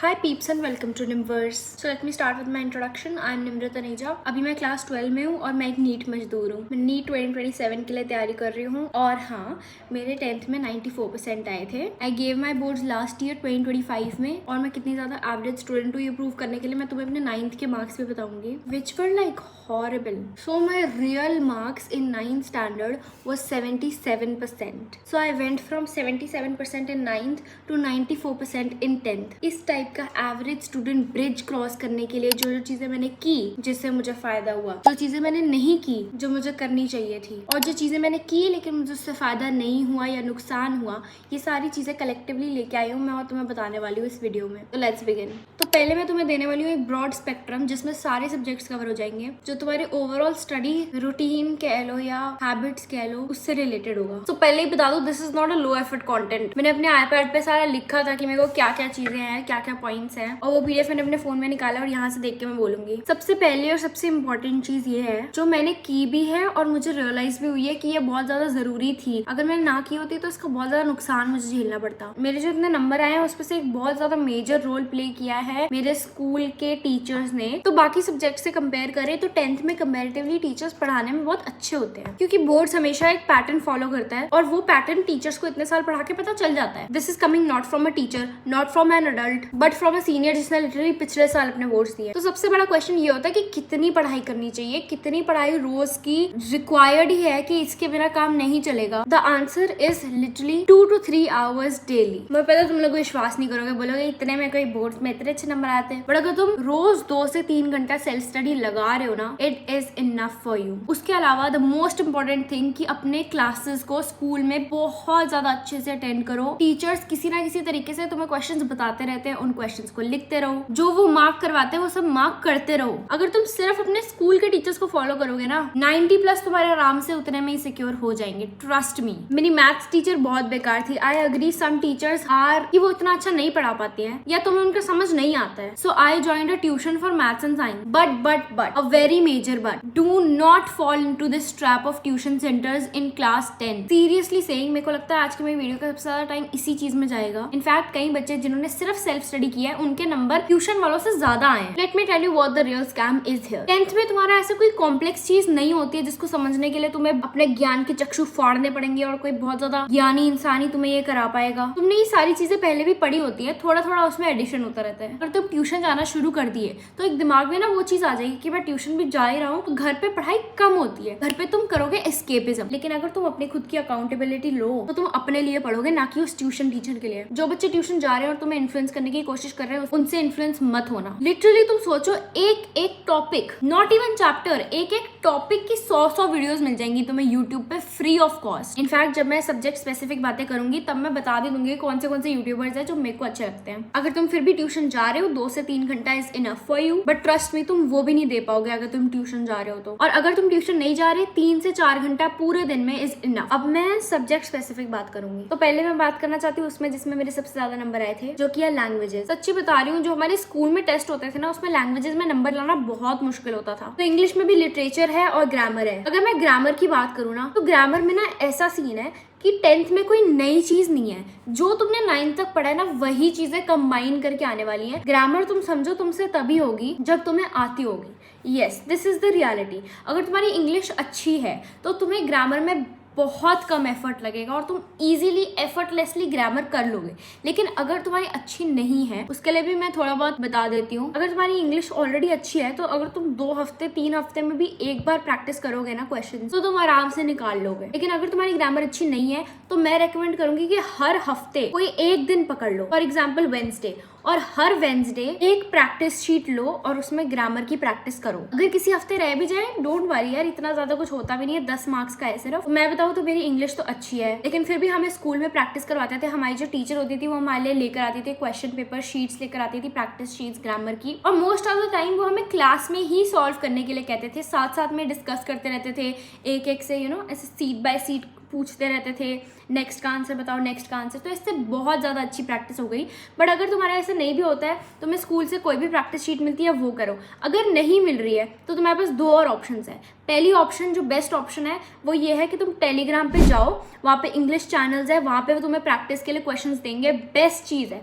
Hi peeps and welcome to Nimverse. So let me start with my introduction. I am Nimrat Taneja. अभी मैं class 12 में हूँ और मैं एक नीट मजदूर हूँ. मैं नीट 2027 के लिए तैयारी कर रही हूँ और हाँ मेरे 10th में 94% आए थे. I gave my boards last year 2025 में और मैं कितनी ज़्यादा एवरेज स्टूडेंट हूँ ये प्रूव करने के लिए मैं तुम्हें अपने 9th के मार्क्स भी बताऊंगी. Which were like horrible. So my real marks in 9th standard was 77%. So I went from 77% in 9th to 94% in 10th. इस टाइप का एवरेज स्टूडेंट ब्रिज क्रॉस करने के लिए जो चीजें मैंने की जिससे मुझे फायदा हुआ, जो चीजें मैंने नहीं की जो मुझे करनी चाहिए थी, और जो चीजें मैंने की लेकिन मुझे उससे फायदा नहीं हुआ या नुकसान हुआ, ये सारी चीजें कलेक्टिवली लेके आई हूँ मैं और तुम्हें बताने वाली हूँ इस वीडियो में. तो लेट्स बिगिन. तो पहले मैं तुम्हें देने वाली हूँ एक ब्रॉड स्पेक्ट्रम जिसमें सारे सब्जेक्ट्स कवर हो जाएंगे जो तुम्हारे ओवरऑल स्टडी रूटीन कह लो या हैबिट्स कह लो उससे रिलेटेड होगा. तो पहले ही बता दो this is not a low effort content. मैंने अपने आईपैड पे सारा लिखा था कि मेरे को क्या क्या चीजें हैं, क्या क्या पॉइंट्स हैं, और वो पीडीएफ मैंने अपने फोन में निकाला और यहाँ से देख के मैं बोलूंगी. सबसे पहले और सबसे इम्पोर्टेंट चीज ये है जो मैंने की भी है और मुझे रियलाइज भी हुई है कि ये बहुत ज्यादा जरूरी थी. अगर मैंने ना की होती तो इसका बहुत ज्यादा नुकसान मुझे झेलना पड़ता. मेरे जो इतने नंबर आए हैं उसमें से एक बहुत ज्यादा मेजर रोल प्ले किया है मेरे स्कूल के टीचर्स ने. तो बाकी सब्जेक्ट से कंपेयर करें तो 10th में कंपेरेटिवली टीचर्स पढ़ाने में बहुत अच्छे होते हैं क्योंकि बोर्ड्स हमेशा एक पैटर्न फॉलो करता है और वो पैटर्न टीचर्स को इतने साल पढ़ा के पता चल जाता है. This is coming not from a teacher, not from an adult, but from a senior जिसने लिटरली पिछले साल अपने बोर्ड्स दिए. तो सबसे बड़ा क्वेश्चन ये होता है कि कितनी पढ़ाई करनी चाहिए, कितनी पढ़ाई रोज की रिक्वायर्ड ही है कि इसके बिना काम नहीं चलेगा. The answer is literally 2 to 3 hours daily. मैं पता तुम लोग विश्वास नहीं करोगे, बोलोगे इतने में कोई बोर्ड में इतने अच्छे नंबर आते हैं, बट अगर तुम रोज 2 से 3 घंटा सेल्फ स्टडी लगा रहे हो ना, it is enough for you. उसके अलावा द मोस्ट इंपॉर्टेंट थिंग कि अपने क्लासेस को स्कूल में बहुत ज्यादा अच्छे से अटेंड करो. टीचर्स किसी ना किसी तरीके से तुम्हें क्वेश्चंस बताते रहते हैं, उन क्वेश्चंस को लिखते रहो. जो वो मार्क करवाते हैं वो सब मार्क करते रहो. अगर तुम सिर्फ अपने स्कूल के टीचर्स को फॉलो करोगे ना, 90+ तुम्हारे आराम से उतने में ही सिक्योर हो जाएंगे. Trust me. मेरी मैथ्स टीचर बहुत बेकार थी. I agree some teachers are कि वो इतना अच्छा नहीं पढ़ा पाती है या तुम्हें उनका समझ नहीं आता है. So I joined a tuition for maths and science. But a very major but, do not fall into this trap of tuition centres in class 10. Seriously saying, मेरे को लगता है आज की मेरी वीडियो का सबसे ज्यादा टाइम इसी चीज में जाएगा. इनफैक्ट कई बच्चे जिन्होंने सिर्फ सेल्फ स्टडी किया है उनके नंबर ट्यूशन वालों से ज्यादा आए. Let me tell you what the real scam is here. 10th में तुम्हारा ऐसा कोई कॉम्प्लेक्स चीज नहीं होती है जिसको समझने के लिए तुम्हें अपने ज्ञान के चक्षु फाड़ने पड़ेंगे और कोई बहुत ज्यादा ज्ञानी इंसान ही तुम्हें ये करा पाएगा. तुमने ये सारी चीजें पहले भी पढ़ी होती है, थोड़ा थोड़ा उसमें एडिशन होता रहता है. अगर तुम ट्यूशन जाना शुरू कर दिए तो एक दिमाग में ना वो चीज आ जाएगी कि मैं ट्यूशन भी जा ही रहा हूँ तो घर पे पढ़ाई कम होती है, घर पे तुम करोगे एस्केपिज्म. लेकिन अगर तुम अपनी खुद की अकाउंटेबिलिटी लो तो तुम अपने लिए पढ़ोगे, ना कि उस ट्यूशन टीचर के लिए. जो बच्चे ट्यूशन जा रहे हैं और तुम्हें इन्फ्लुएंस करने की कोशिश कर रहे हैं उनसे इन्फ्लुएंस मत होना. लिटरली तुम सोचो एक एक टॉपिक, नॉट इवन चैप्टर, एक एक टॉपिक की 100 वीडियोस मिल जाएंगी तुम्हें यूट्यूब पे फ्री ऑफ कॉस्ट. इनफैक्ट जब मैं सब्जेक्ट स्पेसिफिक बातें करूंगी तब मैं बता भी दूंगी कौन से यूट्यूबर्स हैं जो मेरे को अच्छे लगते हैं. अगर तुम फिर भी ट्यूशन जा रहे हो 2 से 3 घंटा is enough for you, but trust me तुम वो भी नहीं दे पाओगे अगर तुम ट्यूशन जा रहे हो तो. और अगर तुम ट्यूशन नहीं जा रहे 3 से 4 घंटा पूरे दिन में इज इनफ. अब मैं सब्जेक्ट स्पेसिफिक बात करूंगी. तो पहले मैं बात करना चाहती हूँ उसमें जिसमें मेरे सबसे ज्यादा नंबर आए थे, जो कि है लैंग्वेजेस. सच्ची बता रही हूँ, जो हमारे स्कूल में टेस्ट होते थे ना उसमें लैंग्वेजेस में नंबर लाना बहुत मुश्किल होता था. तो इंग्लिश में भी लिटरेचर है और ग्रामर है. अगर मैं ग्रामर की बात करूँ ना तो ग्रामर में ना ऐसा सीन है कि 10th में कोई नई चीज नहीं है. जो तुमने 9th तक पढ़ा है ना वही चीजें कंबाइन करके आने वाली हैं. ग्रामर तुम समझो तुमसे तभी होगी जब तुम्हें आती होगी. Yes, this is the reality. अगर तुम्हारी इंग्लिश अच्छी है तो तुम्हें ग्रामर में बहुत कम एफर्ट लगेगा और तुम इजीली एफर्टलेसली ग्रामर कर लोगे. लेकिन अगर तुम्हारी अच्छी नहीं है, उसके लिए भी मैं थोड़ा बहुत बता देती हूँ. अगर तुम्हारी इंग्लिश ऑलरेडी अच्छी है तो अगर तुम 2 हफ्ते 3 हफ्ते में भी एक बार प्रैक्टिस करोगे ना क्वेश्चन तो तुम आराम से निकाल लोगे. लेकिन अगर तुम्हारी ग्रामर अच्छी नहीं है तो मैं रेकमेंड करूंगी कि हर हफ्ते कोई एक दिन पकड़ लो. फॉर एग्जाम्पल वेडनेसडे, और हर वेडनेसडे एक प्रैक्टिस शीट लो और उसमें ग्रामर की प्रैक्टिस करो. अगर किसी हफ्ते रह भी जाए डोंट वरी यार, इतना ज्यादा कुछ होता भी नहीं है. 10 मार्क्स का है सिर्फ. मैं बताऊँ तो मेरी इंग्लिश तो अच्छी है लेकिन फिर भी हमें स्कूल में प्रैक्टिस करवाते थे. हमारी जो टीचर होती थी वो हमारे लिए लेकर आती थी क्वेश्चन पेपर शीट्स लेकर आती थी, प्रैक्टिस शीट्स ग्रामर की, और मोस्ट ऑफ द टाइम वो हमें क्लास में ही सॉल्व करने के लिए कहते थे. साथ साथ में डिस्कस करते रहते थे, एक एक से ऐसे सीट बाय सीट पूछते रहते थे, नेक्स्ट का आंसर बताओ, नेक्स्ट का आंसर. तो इससे बहुत ज़्यादा अच्छी प्रैक्टिस हो गई. बट अगर तुम्हारा ऐसा नहीं भी होता है तो मैं स्कूल से कोई भी प्रैक्टिस शीट मिलती है वो करो. अगर नहीं मिल रही है तो तुम्हारे पास 2 और ऑप्शंस है. पहली ऑप्शन जो बेस्ट ऑप्शन है वो ये है कि तुम टेलीग्राम पे जाओ, वहाँ पे इंग्लिश चैनल्स है, वहाँ पे वो तुम्हें प्रैक्टिस के लिए क्वेश्चंस देंगे. बेस्ट चीज़ है,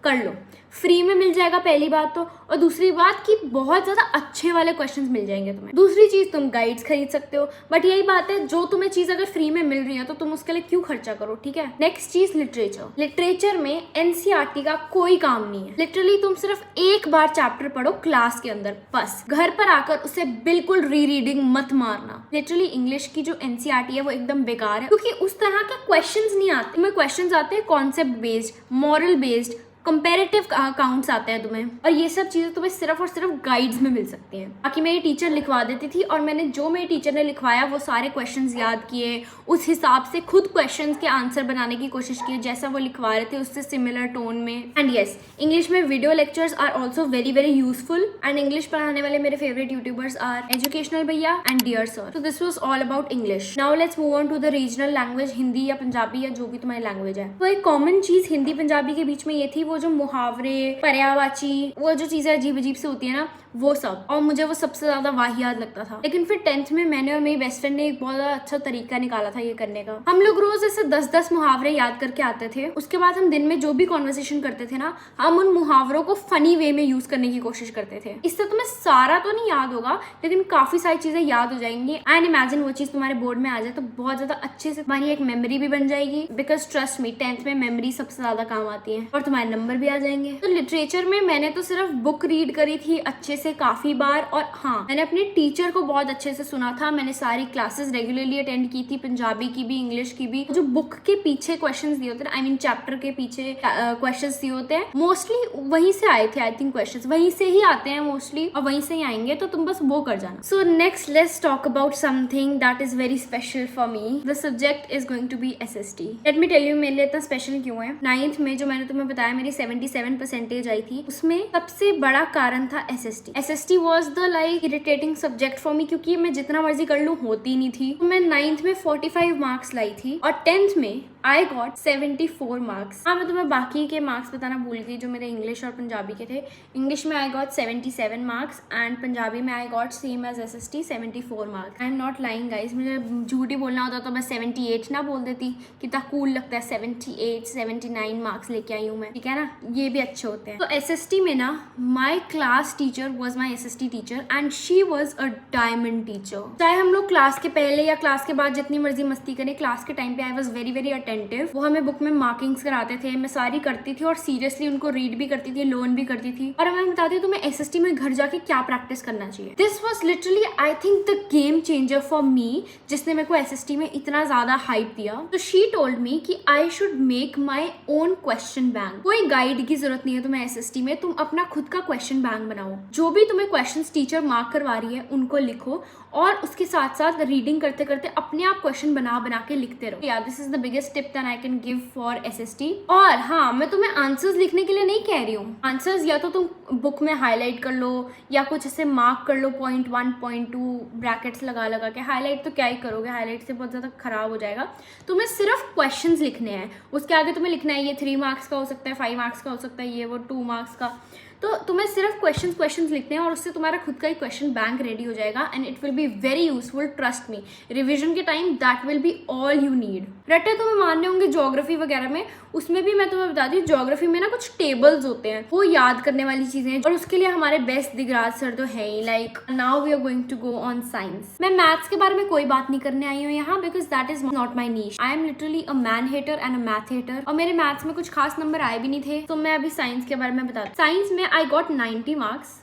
कर लो, फ्री में मिल जाएगा पहली बात तो, और दूसरी बात कि बहुत ज्यादा अच्छे वाले क्वेश्चंस मिल जाएंगे तुम्हें। दूसरी चीज तुम गाइड्स खरीद सकते हो, बट यही बात है जो तुम्हें चीज अगर फ्री में मिल रही है तो तुम उसके लिए क्यों खर्चा करो, ठीक है। नेक्स्ट चीज लिटरेचर। लिटरेचर में एनसीईआरटी का कोई काम नहीं है। लिटरली तुम सिर्फ एक बार चैप्टर पढ़ो क्लास के अंदर, बस घर पर आकर उसे बिल्कुल रीडिंग मत मारना। लिटरली इंग्लिश की जो एनसीईआरटी है वो एकदम बेकार है, क्योंकि उस तरह के क्वेश्चंस नहीं आते। तुम्हें क्वेश्चंस आते हैं concept based, moral based, comparative accounts आते हैं तुम्हें, और ये सब चीजें तुम्हें सिर्फ और सिर्फ गाइड्स में मिल सकती हैं। बाकी मेरी टीचर लिखवा देती थी, और मैंने जो मेरी टीचर ने लिखवाया वो सारे क्वेश्चंस याद किए, उस हिसाब से खुद क्वेश्चंस के आंसर बनाने की कोशिश की, जैसा वो लिखवा रहे थे उससे सिमिलर टोन में। एंड यस, इंग्लिश में video lectures are also very very useful, and English पढ़ाने वाले मेरे फेवरेट यूट्यूबर्स आर एजुकेशनल भैया and dear sir. So this was all about English. Now let's move on to the regional language, Hindi या पंजाबी या जो भी तुम्हारी लैंग्वेज है। तो एक कॉमन चीज हिंदी पंजाबी के बीच में ये थी, वो जो मुहावरे, पर्यायवाची, वो जो चीजें अजीब अजीब से होती है ना, वो सब, और मुझे वो सबसे ज्यादा वाहियात लगता था। लेकिन फिर 10th में मैंने और मेरी बेस्ट फ्रेंड ने एक बहुत अच्छा तरीका निकाला था ये करने का। हम लोग रोज ऐसे 10-10 मुहावरे याद करके आते थे। उसके बाद हम दिन में जो भी कॉन्वर्सेशन करते थे ना, हम उन मुहावरों को फनी वे में यूज करने की कोशिश करते थे। इससे तुम्हें सारा तो नहीं याद होगा, लेकिन काफी सारी चीजें याद हो जाएंगी। एंड इमेजिन वो चीज तुम्हारे बोर्ड में आ जाए तो बहुत ज्यादा अच्छे से तुम्हारी एक मेमोरी भी बन जाएगी, बिकॉज ट्रस्ट मी 10th में मेमोरी सबसे ज्यादा काम आती है, और तुम्हारे नंबर भी आ जाएंगे। तो लिटरेचर में मैंने तो सिर्फ बुक रीड करी थी अच्छे से काफी बार, और हाँ, मैंने अपने टीचर को बहुत अच्छे से सुना था। मैंने सारी क्लासेस रेगुलरली अटेंड की थी, पंजाबी की भी, इंग्लिश की भी। जो बुक के पीछे क्वेश्चंस दिए होते हैं, आई मीन चैप्टर के पीछे क्वेश्चंस दिए होते हैं, मोस्टली वहीं से आए थे। आई थिंक क्वेश्चंस वहीं से ही आते हैं मोस्टली, और वहीं से ही आएंगे, तो तुम बस वो कर जाना। So next let's talk about something that is very special for me. The subject is going to be SST। Let me tell you मेरे लिए इतना स्पेशल क्यों है। 9th में जो मैंने तुम्हें बताया मेरी 77% आई थी, उसमें सबसे बड़ा कारण था SST। SST was the like irritating subject for me, क्योंकि मैं जितना मर्जी कर लूँ होती नहीं थी। तो मैं 9th में 45 मार्क्स लाई थी, और 10th में आई गॉट 74 मार्क्स। हाँ, मैं तुम्हें बाकी के मार्क्स बताना भूल गई जो मेरे इंग्लिश और पंजाबी के थे। इंग्लिश में I got 77 marks, and Punjabi में I got same as SST 74 marks. I am not lying guys, मुझे झूठ ही बोलना होता तो मैं 78 ना बोल देती, कितना कूल लगता है 78 79 मार्क्स लेके आई हूँ मैं, ठीक है ना, ये भी अच्छे होते हैं। तो SST में ना, my class teacher was my SST teacher, and she was a diamond teacher. चाहे हम लोग क्लास के पहले या क्लास के बाद जितनी मर्जी मस्ती करें, क्लास के टाइम पे I was very very attentive. वो हमें बुक में मार्किंग्स कराते थे, मैं सारी करती थी, और सीरियसली उनको रीड भी करती थी, लर्न भी करती थी, और हमें बताती थी तुम्हें SST में घर जाके क्या प्रैक्टिस करना चाहिए। This was literally I think the game changer for me, जिसने मेरे को SST में इतना ज्यादा हाइप दिया। तो शी टोल्ड मी कि I should make my own question bank. कोई गाइड की जरूरत नहीं है तुम्हें SST में, तुम अपना खुद का क्वेश्चन बैंक बनाओ। जो भी तुम्हें क्वेश्चन टीचर मार्क करवा रही है उनको लिखो, और उसके साथ साथ रीडिंग करते करते अपने आप क्वेश्चन बना बना के लिखते रहो। या this is the biggest tip that I can give for SST। और हाँ, मैं तुम्हें आंसर्स लिखने के लिए नहीं कह रही हूँ। आंसर्स या तो तुम बुक में हाईलाइट कर लो, या कुछ ऐसे मार्क कर लो, पॉइंट 1 पॉइंट 2 ब्रैकेट्स लगा लगा के। हाईलाइट तो क्या ही करोगे, हाईलाइट से बहुत ज्यादा खराब हो जाएगा। तुम्हें सिर्फ क्वेश्चंस लिखने हैं, उसके आगे तुम्हें लिखना है ये 3 मार्क्स का हो सकता है, 5 मार्क्स का हो सकता है, ये वो 2 मार्क्स का। तो तुम्हें सिर्फ क्वेश्चंस लिखने हैं, और उससे तुम्हारा खुद का ही क्वेश्चन बैंक रेडी हो जाएगा, and it will be very useful, trust me. Revision के time that will be all you need. रट्टे तुम्हें मानने होंगे ज्योग्राफी वगैरह में, उसमें भी मैं तुम्हें बता दी, ज्योग्राफी में ना कुछ टेबल्स होते हैं, वो याद करने वाली चीजें हैं, और उसके लिए हमारे बेस्ट दिगराज सर तो है ही। Like now we are going to go on science. मैं मैथ्स के बारे में कोई बात नहीं करने आई हूँ यहाँ, because that is not my niche. I am literally a man hater and a math hater, और मेरे मैथ्स में कुछ खास नंबर आए भी नहीं थे। तो मैं अभी साइंस के बारे में बताती। साइंस में आई गॉट 90 मार्क्स,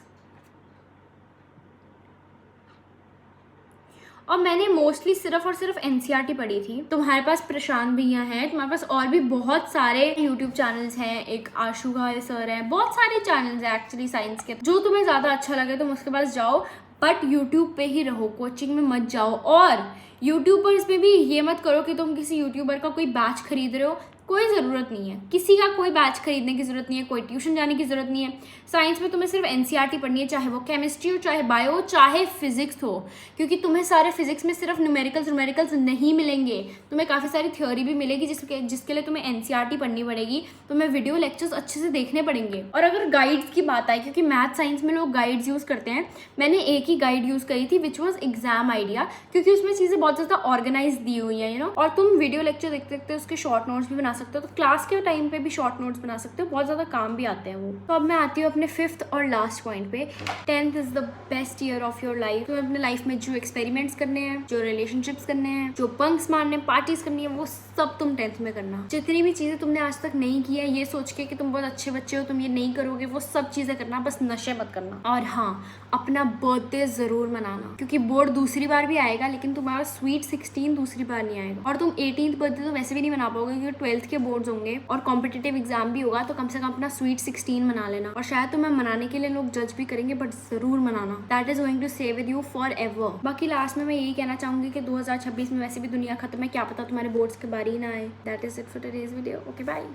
और मैंने मोस्टली सिर्फ और सिर्फ NCERT पढ़ी थी। तुम्हारे पास प्रशांत भैया हैं, तुम्हारे पास और भी बहुत सारे यूट्यूब चैनल्स हैं, एक आशु घाय सर हैं, बहुत सारे चैनल्स हैं एक्चुअली साइंस के। जो तुम्हें ज्यादा अच्छा लगे तुम उसके पास जाओ, बट यूट्यूब पे ही रहो, कोचिंग में मत जाओ। और यूट्यूबर्स में भी ये मत करो कि तुम किसी यूट्यूबर का कोई बैच खरीद रहे हो, कोई ज़रूरत नहीं है, किसी का कोई बैच खरीदने की ज़रूरत नहीं है, कोई ट्यूशन जाने की ज़रूरत नहीं है। साइंस में तुम्हें सिर्फ NCERT पढ़नी है, चाहे वो केमिस्ट्री हो, चाहे बायो, चाहे फिजिक्स हो, क्योंकि तुम्हें सारे फिजिक्स में सिर्फ न्यूमेरिकल्स नहीं मिलेंगे, तुम्हें काफ़ी सारी थ्योरी भी मिलेगी, जिसके लिए तुम्हें NCERT पढ़नी पड़ेगी। तुम्हें वीडियो लेक्चर्स अच्छे से देखने पड़ेंगे। और अगर गाइड्स की बात आए, क्योंकि मैथ साइंस में लोग गाइड्स यूज़ करते हैं, मैंने एक ही गाइड यूज़ करी थी विच वॉज एग्जाम आइडिया, क्योंकि उसमें चीज़ें बहुत ज़्यादा ऑर्गेनाइज दी हुई है, और तुम वीडियो लेक्चर देखते देखते उसके शॉर्ट नोट्स भी बना सकते हो, तो क्लास के टाइम पे भी शॉर्ट नोट्स बना सकते हो, बहुत ज़्यादा काम भी आते हैं वो। तो अब मैं आती हूँ अपने 5th और लास्ट पॉइंट पे। 10th is the best year of your life. तो अपने लाइफ में जो एक्सपेरिमेंट्स करने हैं, जो रिलेशनशिप्स करने हैं, जो बंक्स मारने, पार्टीज करनी है, वो सब तुम 10th में करना। जितनी भी चीजें तुमने आज तक नहीं की है, ये सोच के कि तुम बहुत अच्छे बच्चे हो, तुम ये नहीं करोगे, वो सब चीजें करना, बस नशे मत करना। और हाँ, अपना बर्थडे जरूर मनाना, क्योंकि बोर्ड दूसरी बार भी आएगा लेकिन तुम्हारा स्वीट 16 दूसरी बार नहीं आएगा। और तुम 18th बर्थडे तो वैसे भी नहीं मना पाओगे क्योंकि 12th के बोर्ड्स होंगे और कॉम्पिटिटिव एग्जाम भी होगा, तो कम से कम अपना स्वीट 16 मना लेना। और शायद तुम्हें मनाने के लिए लोग जज भी करेंगे, बट जरूर मनाना। That is going to stay with you forever. बाकी लास्ट में मैं यही कहना चाहूंगी कि 2026 में वैसे भी दुनिया खत्म है, क्या पता तुम्हारे बोर्ड्स के बारी ही ना आए। That is it for today's video. Okay bye.